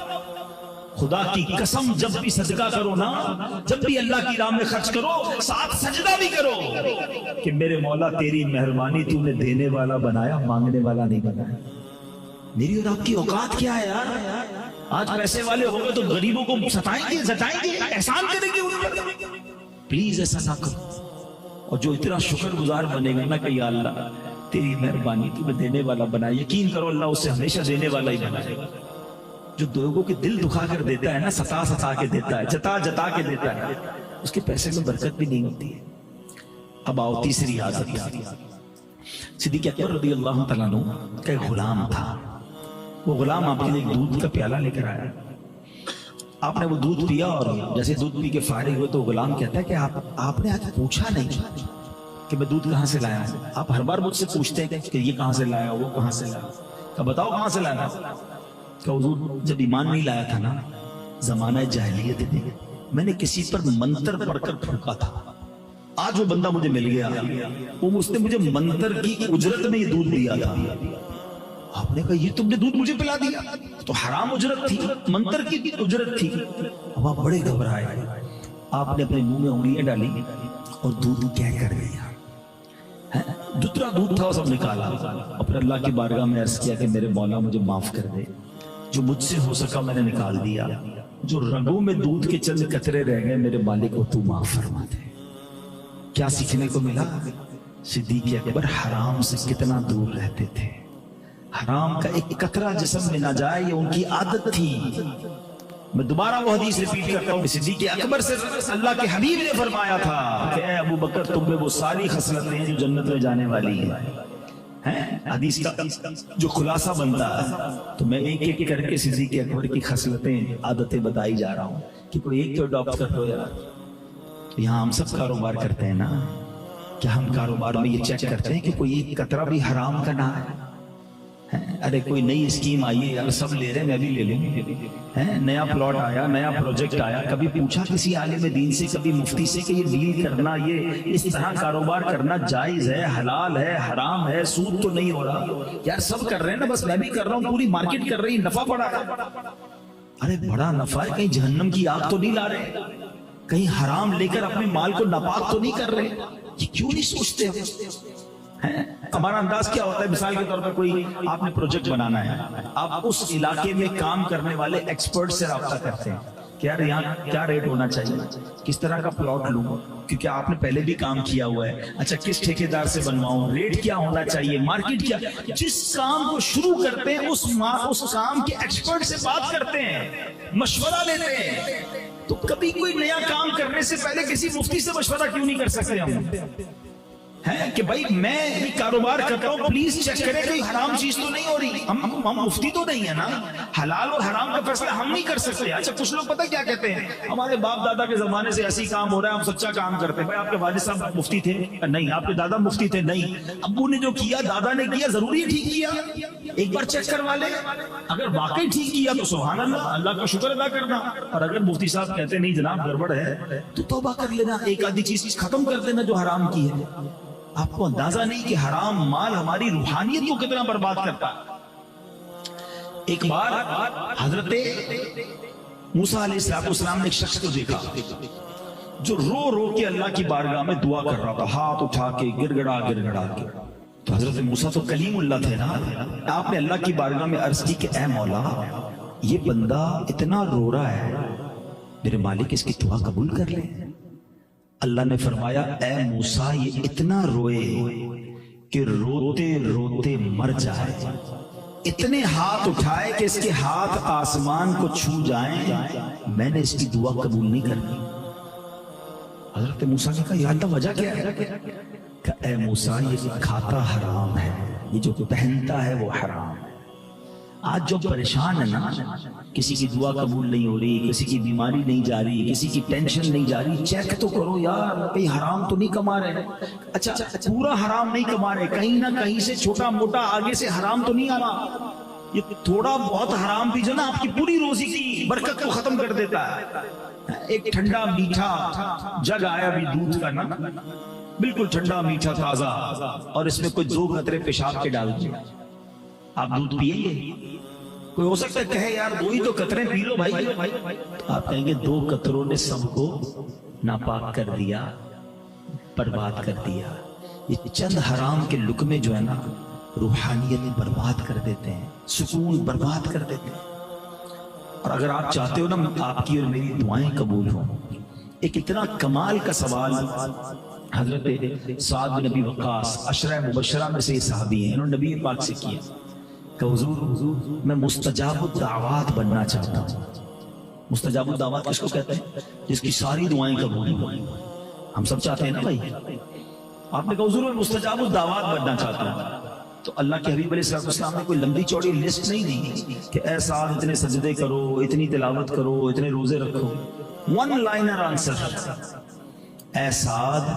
خدا کی قسم, جب بھی صدقہ کرو نا, جب بھی اللہ کی راہ میں خرچ کرو, ساتھ سجدہ بھی کرو کہ میرے مولا تیری مہربانی, تو نے دینے والا بنایا, مانگنے والا نہیں بنایا. میری اور آپ کی اوقات کیا ہے یار؟ آج پیسے والے ہو گئے تو غریبوں کو ستائیں گے, جتائیں گے, احسان کریں گے ان پر. پلیز ایسا نہ کرو. اور جو اتنا شکر گزار بنے گا نا کہ یا اللہ تیری مہربانی, تو میں دینے والا بنا, یقین کرو اللہ اسے ہمیشہ دینے والا ہی بنائے گا. جو لوگوں کے دل دکھا کر دیتا ہے نا, ستا کے دیتا ہے, جتا کے دیتا ہے, اس کے پیسے میں برکت بھی نہیں ہوتی ہے. اب آؤ تیسری عادت. صدیق اکبر رضی اللہ تعالیٰ عنہ کا ایک غلام تھا. وہ غلام آپ کے لیے دودھ کا پیالہ لے کر آیا. آپ نے وہ دودھ پیا اور جیسے دودھ پی کے فارغ ہوئے تو غلام کہتا ہے کہ آپ نے آج پوچھا نہیں کہ میں دودھ کہاں سے لایا ہوں. آپ ہر بار مجھ سے پوچھتے ہیں کہ یہ کہاں سے لایا, وہ کہاں سے لایا, کہ بتاؤ کہاں سے لایا. کہ حضور جب ایمان نہیں لایا تھا نا, زمانہ جاہلیت میں, میں نے کسی پر منتر پڑھ کر پھونکا تھا. آج وہ بندہ مجھے مل گیا, اس نے مجھے منتر کی اجرت میں یہ دودھ دیا تھا. آپ نے کہا یہ تم نے دودھ مجھے پلا دیا, تو حرام اجرت تھی, منتر کی اجرت تھی. اب آپ بڑے گھبرائے, آپ نے اپنے منہ میں انگلیاں ڈالی اور دودھ کیا کر دیا. جتنا دودھ تھا وہ سب نکالا, اور پھر اللہ کی بارگاہ میں عرض کیا کہ میرے مولا مجھے معاف کر دے, جو مجھ سے ہو سکا میں نے نکال دیا, جو رگوں میں دودھ کے چند قطرے رہ گئے میرے مالک کو تو معاف فرما دے. کیا سیکھنے کو ملا؟ صدیق اکبر حرام سے کتنا دور رہتے تھے. حرام کا ایک قطرہ جسم میں نہ جائے, یہ ان کی عادت تھی. میں دوبارہ وہ حدیث ریپیٹ کرتا ہوں, صدیق اکبر سے اللہ کے حبیب نے فرمایا تھا کہ اے ابو بکر تم میں وہ ساری خصلتیں ہیں جو جنت میں جانے والی ہیں. حدیث کا جو خلاصہ بنتا ہے, تو میں ایک ایک کر کے صدیق اکبر کی خصلتیں, عادتیں بتائی جا رہا ہوں کہ کوئی ایک تو اڈاپٹ کر لو یار. یہاں ہم سب کاروبار کرتے ہیں نا, کیا ہم کاروبار میں یہ چیک کرتے ہیں کہ کوئی ایک قطرہ بھی حرام کا نہ ہے؟ ارے کوئی نئی اسکیم آئی ہے یار، سب لے رہے ہیں میں بھی لے لوں، نیا پلاٹ آیا، نیا پروجیکٹ آیا، کبھی پوچھا کسی عالم دین سے، کبھی مفتی سے کہ یہ ڈیل کرنا، یہ اس طرح کاروبار کرنا جائز ہے، حلال ہے، حرام ہے، سود تو نہیں ہو رہا؟ یار سب کر رہے ہیں نا، بس میں بھی کر رہا ہوں، پوری مارکیٹ کر رہی ہے، نفع بڑا ہے۔ ارے بڑا نفع ہے، کہیں جہنم کی آگ تو نہیں لا رہے، کہیں حرام لے کر اپنے مال کو ناپاک تو نہیں کر رہے؟ یہ کیوں نہیں سوچتے ہیں؟ ہمارا انداز کیا ہوتا ہے، مثال کے طور پر کوئی آپ نے پروجیکٹ بنانا ہے، آپ اس علاقے میں کام کرنے والے ایکسپرٹ سے رابطہ کرتے ہیں کہ یار یہاں کیا ریٹ ہونا چاہیے، کس طرح کا پلاٹ لوں، کیونکہ آپ نے پہلے بھی کام کیا ہوا ہے، اچھا کس ٹھیکیدار سے بنواؤں، ریٹ کیا ہونا چاہیے، مارکیٹ کیا۔ جس کام کو شروع کرتے ہیں اس کام کے ایکسپرٹ سے بات کرتے ہیں، مشورہ لیتے ہیں۔ تو کبھی کوئی نیا کام کرنے سے پہلے کسی مفتی سے مشورہ کیوں نہیں کر سکتے ہم ہیں کہ بھائی میں بھی کاروبار کرتا ہوں، پلیز چیک کریں کوئی حرام چیز تو نہیں ہو رہی۔ ہم مفتی تو نہیں ہے نا، حلال اور حرام کا فیصلہ ہم نہیں کر سکتے۔ اچھا کچھ لوگ پتہ کیا کہتے ہیں، ہمارے باپ دادا کے زمانے سے ایسی کام ہو رہا ہے، ہم سچا کام کرتے ہیں۔ بھائی آپ کے والد صاحب مفتی تھے؟ نہیں۔ آپ کے دادا مفتی تھے؟ نہیں۔ ابو نے جو کیا، دادا نے کیا، ضروری ٹھیک کیا؟ ایک بار چیک کروا لیں، اگر واقعی ٹھیک کیا تو سبحان اللہ، اللہ کا شکر ادا کرنا، اور اگر مفتی صاحب کہتے نہیں جناب گڑبڑ ہے تو توبہ کر لینا، ایک آدھی چیز ختم کر دینا جو حرام کی ہے۔ آپ کو اندازہ نہیں کہ حرام مال ہماری روحانیت کو کتنا برباد کرتا ہے۔ ایک بار حضرت موسیٰ علیہ السلام نے ایک شخص کو دیکھا جو رو رو کے اللہ کی بارگاہ میں دعا کر رہا تھا، ہاتھ اٹھا کے گر گڑا کے۔ تو حضرت موسیٰ تو کلیم اللہ تھے نا، آپ نے اللہ کی بارگاہ میں عرض کی کہ اے مولا، یہ بندہ اتنا رو رہا ہے، میرے مالک اس کی دعا قبول کر لے۔ اللہ نے فرمایا اے موسیٰ، یہ اتنا روئے کہ روتے روتے مر جائے، اتنے ہاتھ اٹھائے کہ اس کے ہاتھ آسمان کو چھو جائیں، میں نے اس کی دعا قبول نہیں کرنی۔ حضرت موسیٰ نے کہا یا اللہ وجہ کیا ہے؟ کہ اے موسیٰ یہ کھاتا حرام ہے، یہ جو پہنتا ہے وہ حرام ہے۔ آج جو پریشان ہے نا، کسی کی دعا قبول نہیں ہو رہی، کسی کی بیماری نہیں جا رہی، کسی کی ٹینشن نہیں جا رہی، چیک تو کرو یار کہیں حرام تو نہیں کما رہے۔ اچھا پورا حرام نہیں کما رہے، کہیں نہ کہیں سے چھوٹا موٹا آگے سے حرام تو نہیں آ رہا۔ یہ تھوڑا بہت حرام بھی جو نا آپ کی پوری روزی کی برکت کو ختم کر دیتا ہے۔ ایک ٹھنڈا میٹھا جگ آیا بھی دودھ کا نا، بالکل ٹھنڈا میٹھا تازہ، اور اس میں کوئی 2 قطرے پیشاب کے ڈال دیں، آپ دودھ پیئیں گے؟ کوئی ہو سکتا ہے کہے یار 2 ہی تو قطرے پی لو بھائی، آپ کہیں گے 2 قطروں نے سب کو ناپاک کر دیا، برباد کر دیا۔ یہ چند حرام کے لقمے جو ہے نا، روحانیت برباد کر دیتے ہیں، سکون برباد کر دیتے ہیں۔ اور اگر آپ چاہتے ہو نا آپ کی اور میری دعائیں قبول ہوں، ایک اتنا کمال کا سوال حضرت سعد بن ابی وقاص عشرہ مبشرہ میں سے یہ صحابی ہیں، انہوں نے نبی پاک سے کیا کہ حضور میں مستجاب الدعوات بننا چاہتا ہوں۔ مستجاب الدعوات کس کو کہتے ہیں؟ جس کی ساری دعائیں قبول ہوں۔ ہم سب چاہتے ہیں نا بھائی۔ آپ نے کہا حضور میں مستجاب الدعوات بننا چاہتا ہوں، تو اللہ کے حبیب علیہ السلام نے کوئی لمبی چوڑی لسٹ نہیں دی کہ اے سعد اتنے سجدے کرو، اتنی تلاوت کرو، اتنے روزے رکھو۔ 1 لائنر آنسر، اے سعد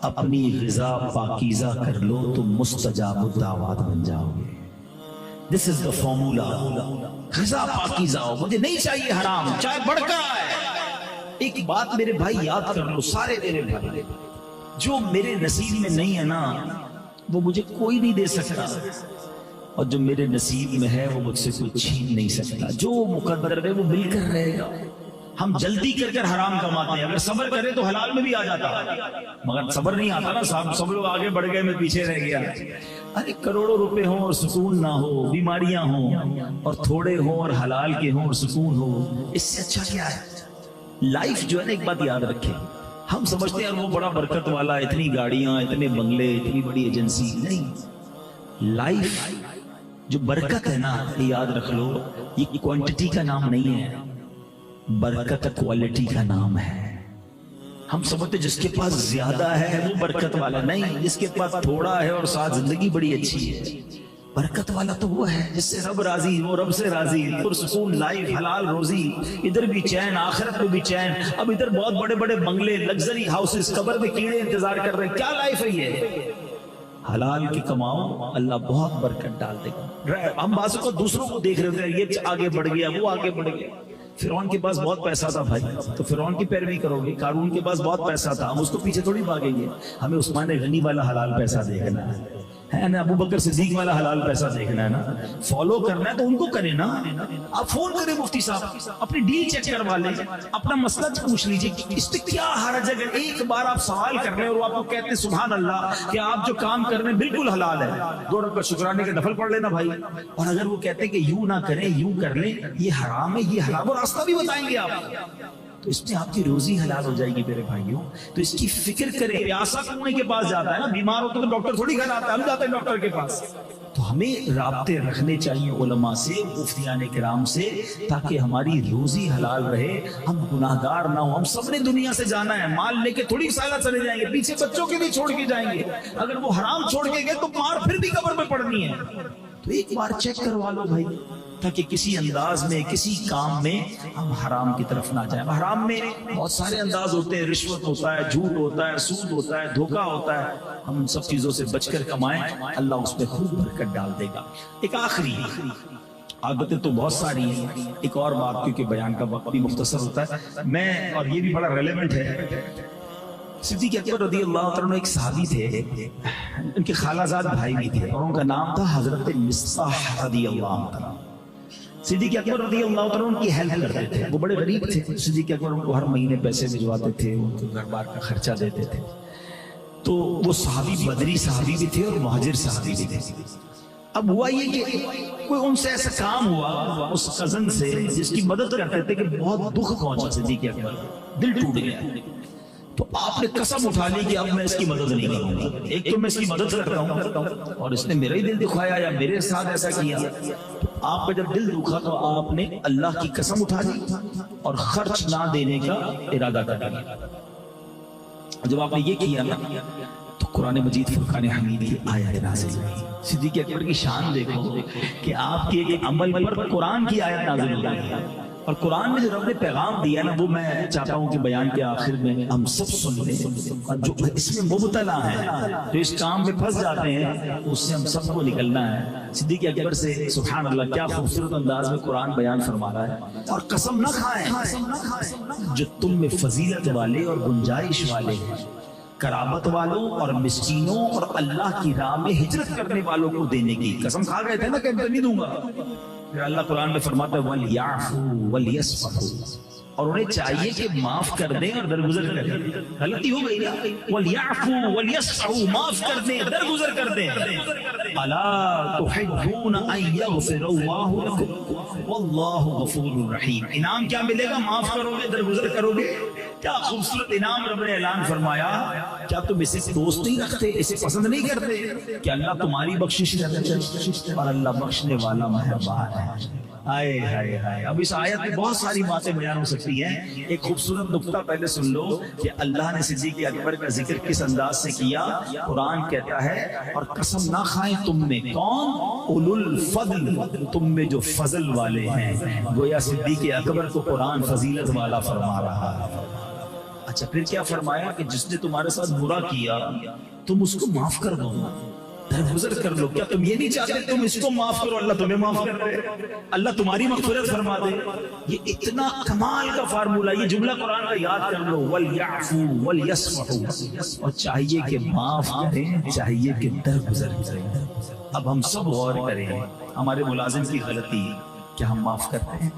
اپنی غذا پاکیزہ کر لو تو مستجاب الدعوات بن جاؤ گے۔ This is the formula۔ غذا پاکیزہ ہو، مجھے نہیں چاہیے حرام، چاہے بڑھکا ہے۔ ایک بات میرے بھائی یاد کر لو، سارے میرے بھائی، جو میرے نصیب میں نہیں ہے نا وہ مجھے کوئی نہیں دے سکتا، اور جو میرے نصیب میں ہے وہ مجھ سے کوئی چھین نہیں سکتا۔ جو مقدر ہے وہ مل کر رہے گا۔ ہم جلدی کر کر حرام کماتے ہیں، اگر صبر کریں تو حلال میں بھی آ جاتا، مگر صبر نہیں آتا نا صاحب، سب لوگ آگے بڑھ گئے میں پیچھے رہ گیا۔ ارے کروڑوں روپے ہوں اور سکون نہ ہو، بیماریاں ہوں اور تھوڑے ہوں اور حلال کے ہوں اور سکون ہو، اس سے اچھا کیا ہے؟ لائف جو ہے نا، ایک بات یاد رکھیں، ہم سمجھتے ہیں وہ بڑا برکت والا، اتنی گاڑیاں، اتنے بنگلے، اتنی بڑی ایجنسی، نہیں۔ لائف جو برکت ہے نا، یہ یاد رکھ لو، یہ کوانٹٹی کا نام نہیں ہے، برکت کوالٹی کا نام ہے۔ ہم سمجھتے جس کے پاس زیادہ ہے وہ برکت والا، نہیں، جس کے پاس تھوڑا ہے اور ساتھ زندگی بڑی اچھی ہے، برکت والا تو وہ ہے جس سے رب راضی، وہ رب سے راضی، پرسکون لائف، حلال روزی، ادھر بھی چین، آخرت میں بھی چین۔ اب ادھر بہت بڑے بڑے بنگلے، لگژری ہاؤسز، قبر میں کیڑے انتظار کر رہے ہیں، کیا لائف ہے یہ؟ حلال کی کماؤ، اللہ بہت برکت ڈال دے گا. ہم بعض کو دوسروں کو دیکھ رہے ہوتے ہیں، یہ آگے بڑھ گیا، وہ آگے بڑھ گیا. فرعون کے پاس بہت پیسہ تھا بھائی، تو فرعون کی پیروی کرو گے. قارون کے پاس بہت پیسہ تھا، ہم اس کو پیچھے تھوڑی بھاگیں گے. ہمیں عثمان غنی والا حلال پیسہ دیکھنا ہے نا، ابو بکر صدیق والا حلال پیسہ دیکھنا ہے نا. فالو کرنا ہے تو ان کو کریں نا. آپ فون کریں مفتی صاحب، اپنی ڈیل چیک کروا لیں، اپنا مسئلہ پوچھ لیجئے کہ اس پہ کیا حرج ہے. اگر ایک بار آپ سوال کر رہے ہیں اور آپ کو کہتے ہیں سبحان اللہ کہ آپ جو کام کر رہے ہیں بالکل حلال ہے، 2 رکعت شکرانے کا نفل پڑھ لینا بھائی. اور اگر وہ کہتے ہیں کہ یوں نہ کریں یوں کر لیں، یہ حرام ہے، یہ حرام، اور راستہ بھی بتائیں گے آپ، تو اس میں آپ کی روزی حلال ہو جائے گی میرے بھائیوں. تو اس کی فکر کریں. پیاسا کنویں کے پاس جاتا ہے نا، بیمار ہوتا ہے تو ڈاکٹر تھوڑی گھر آتا ہے، ہم جاتے ہیں ڈاکٹر کے پاس. تو ہمیں رابطے رکھنے چاہیے علماء سے، مفتیان کرام سے، تاکہ ہماری روزی حلال رہے، ہم گناہگار نہ ہوں. ہم سب نے دنیا سے جانا ہے، مال لے کے تھوڑی سالہ چلے جائیں گے، پیچھے بچوں کے لیے چھوڑ کے جائیں گے. اگر وہ حرام چھوڑ کے گئے تو مار پھر بھی قبر میں پڑنی ہے. تو ایک بار چیک کروا لو بھائی، تاکہ کسی انداز میں کسی کام میں ہم حرام کی طرف نہ جائیں. حرام میں بہت سارے انداز ہوتے ہیں، رشوت ہوتا ہے، جھوٹ ہوتا ہے، سود ہوتا ہے، دھوکہ ہوتا ہے. ہم ان سب چیزوں سے بچ کر کمائیں، اللہ اس میں خوب برکت ڈال دے گا. ایک آخری، عادتیں تو بہت ساری ہیں، ایک اور بات کیونکہ بیان کا وقت بھی مختصر ہوتا ہے میں، اور یہ بھی بڑا ریلیونٹ ہے. صدیق اکبر رضی اللہ عنہ ایک صحابی تھے، ان کے خالہ زاد بھائی بھی تھے، اور ان کا نام تھا حضرت مصطح رضی اللہ عنہ. صدیق اکبر رضی اللہ عنہ ان کی ہیلپ کرتے تھے. وہ بڑے غریب تھے، صدیق اکبر ان کو ہر مہینے پیسے بھجواتے تھے، ان کو گھر بار کا خرچہ دیتے تھے. تو وہ صحابی بدری صحابی بھی تھے اور مہاجر صحابی بھی تھے. اب ہوا یہ کہ کوئی ان سے ایسا کام ہوا اس کزن سے جس کی مدد کرتے تھے کہ بہت دکھ پہنچا صدیق اکبر، دل ٹوٹ گیا. تو آپ نے قسم اٹھا لی کہ اب میں اس کی مدد نہیں کروں گا. ایک تو میں اس کی مدد کرتا ہوں اور اس نے میرا ہی دل دکھایا یا میرے ساتھ ایسا کیا. آپ کا جب دل دکھا تو آپ نے اللہ کی قسم اٹھا لی اور خرچ نہ دینے کا ارادہ کر لیا. جب آپ نے یہ کیا نا تو قرآن مجید فرقان حمید کی آیت نازل ہوئی. صدیق اکبر کی شان دیکھو کہ آپ کے عمل پر قرآن کی آیت نازل ہوئی. اور قرآن میں جو رب نے پیغام دیا نا، وہ میں چاہتا ہوں کہ بیان کے آخر میں ہم سب سن لیں. اور جو اس میں مبتلا ہیں، جو اس کام میں پھنس جاتے ہیں، اس سے ہم سب کو نکلنا ہے. صدیق اکبر سے سبحان اللہ کیا خوبصورت انداز میں قرآن بیان فرما رہا ہے. اور قسم نہ کھائیں جو تم میں فضیلت والے اور گنجائش والے ہیں، قرابت والوں اور مسکینوں اور اللہ کی راہ میں ہجرت کرنے والوں کو دینے کی. قسم کھا گئے تھے نا کہ میں نہیں دوں گا. پھر اللہ قرآن میں فرماتا ہے وَلْيَعْفُوا وَلْيَصْفَحُوا، اور انہیں چاہیے کہ معاف کر دیں اور درگزر کریں. غلطی ہو گئی نا، وَلْيَعْفُوا وَلْيَصْفَحُوا، معاف کر دیں درگزر کر دیں. أَلَا تُحِبُّونَ أَن يَغْفِرَ اللَّهُ لَكُمْ وَاللَّهُ غَفُورٌ رَحِيمٌ. انعام کیا ملے گا؟ معاف کرو گے، درگزر کرو گے. کیا خوبصورت انعام رب نے اعلان فرمایا. کیا تم اسے دوست نہیں رکھتے، اسے پسند نہیں کرتے کہ اللہ تمہاری بخشش کرتے ہیں اور اللہ بخشنے والا مہربان ہے. ہائے ہائے ہائے. اب اس آیت میں بہت ساری باتیں بیان ہو سکتی ہیں. ایک خوبصورت نقطہ پہلے سن لو کہ اللہ نے صدیق اکبر کا ذکر کس انداز سے کیا. قرآن کہتا ہے اور قسم نہ کھائیں تم میں کون؟ اولو الفضل، تم میں جو فضل والے ہیں. گویا صدیق اکبر کو قرآن فضیلت والا فرما رہا ہے. اچھا پھر کیا فرمایا کہ جس نے تمہارے ساتھ برا کیا تم اس کو معاف کر دو، درگزر کر لو. کیا تم یہ نہیں چاہتے تم اس کو معاف کرو، اللہ تمہیں معاف کر دے، اللہ تمہاری مغفرت فرما دے. یہ اتنا کمال کا فارمولہ، یہ جملہ قرآن کا یاد کر لو. وَلْيَعْفُوا وَلْيَصْفَحُوا، اور چاہیے کہ معاف کریں، چاہیے کہ درگزر کریں. اب ہم سب غور کریں، ہمارے ملازم کی غلطی کیا ہم معاف کرتے ہیں؟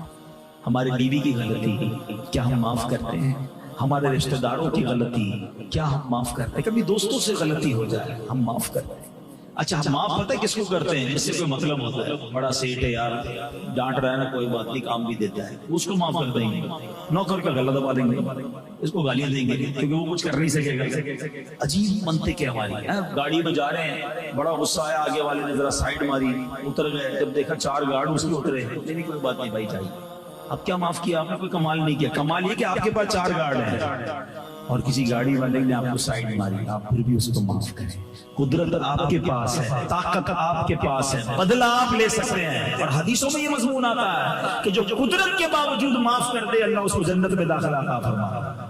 ہمارے بیوی کی غلطی کیا ہم معاف کرتے ہیں؟ ہمارے رشتہ داروں کی غلطی کیا ہم معاف کرتے ہیں؟ کبھی دوستوں سے غلطی ہو جائے ہم معاف کرتے ہیں. اچھا ہم معاف پتہ ہے کس کو کرتے ہیں؟ اس سے کوئی مطلب ہوتا ہے، بڑا سیٹ ہے یار، ڈانٹ رہا ہے نا، کوئی بات نہیں، کام بھی دیتا ہے، اس کو معاف کر دیں گے. نوکر کا گلا دبا دیں گے، اس کو گالیاں دیں گے کیونکہ وہ کچھ کر نہیں سکے گا. عجیب منطق ہے ہماری. گاڑی میں جا رہے ہیں، بڑا غصہ آیا، آگے والے نے ذرا سائڈ ماری، اتر گئے، جب دیکھا 4 گارڈ اس میں اترے، نہیں کوئی بات نہیں بھائی چاہیے. اب کیا معاف کیا آپ نے؟ کوئی کمال نہیں کیا. کمال یہ کہ آپ کے پاس 4 گارڈ ہیں اور کسی گاڑی والے نے آپ کو سائڈ ماری، آپ پھر بھی اس کو معاف کریں. قدرت آپ کے پاس ہے، طاقت آپ کے پاس ہے، بدلہ آپ لے سکتے ہیں. اور حدیثوں میں یہ مضمون آتا ہے کہ جو قدرت کے باوجود معاف کر دے اللہ اس کو جنت میں داخلہ عطا فرماتا ہے.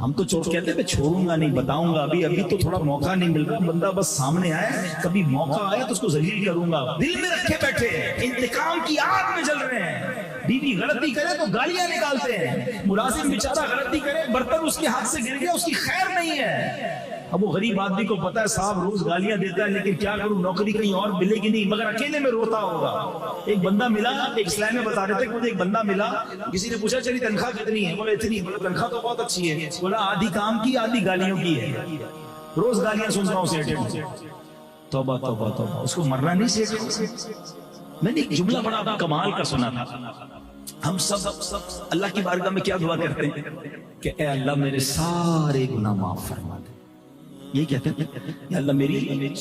ہم تو کہتے ہیں میں چھوڑوں گا نہیں، بتاؤں گا، ابھی تو تھوڑا موقع نہیں مل رہا، بندہ بس سامنے آئے، کبھی موقع آیا تو اس کو ذلیل کروں گا، دل میں رکھے بیٹھے انتقام کی آگ میں جل رہے ہیں۔ بیوی غلطی کرے تو گالیاں نکالتے ہیں، ملازم بیچارہ غلطی کرے، برتن اس کے ہاتھ سے گر گیا، اس کی خیر نہیں ہے۔ اب وہ غریب آدمی کو پتا ہے صاحب روز گالیاں دیتا ہے، لیکن کیا کروں، نوکری کہیں اور ملے گی نہیں، مگر اکیلے میں روتا ہوگا۔ ایک بندہ ملا، ایک اسلام میں بتا رہے تھے کہ مجھے ایک بندہ ملا، کسی نے پوچھا چلی تنخواہ کتنی ہے، بولے اتنی، بولے تنخواہ تو بہت اچھی ہے، بولا آدھی کام کی آدھی گالیوں کی ہے، روز گالیاں سن رہا ہوں سیٹ سے۔ توبہ توبہ توبہ، اس کو مرنا نہیں سیٹ۔ میں نے ایک جملہ بڑا کمال کا سنا تھا، ہم سب اللہ کی بارگاہ میں کیا دعا کرتے ہیں کہ اے اللہ میرے سارے گناہ معاف فرما دے، یہ کہتے ہیں یا اللہ میری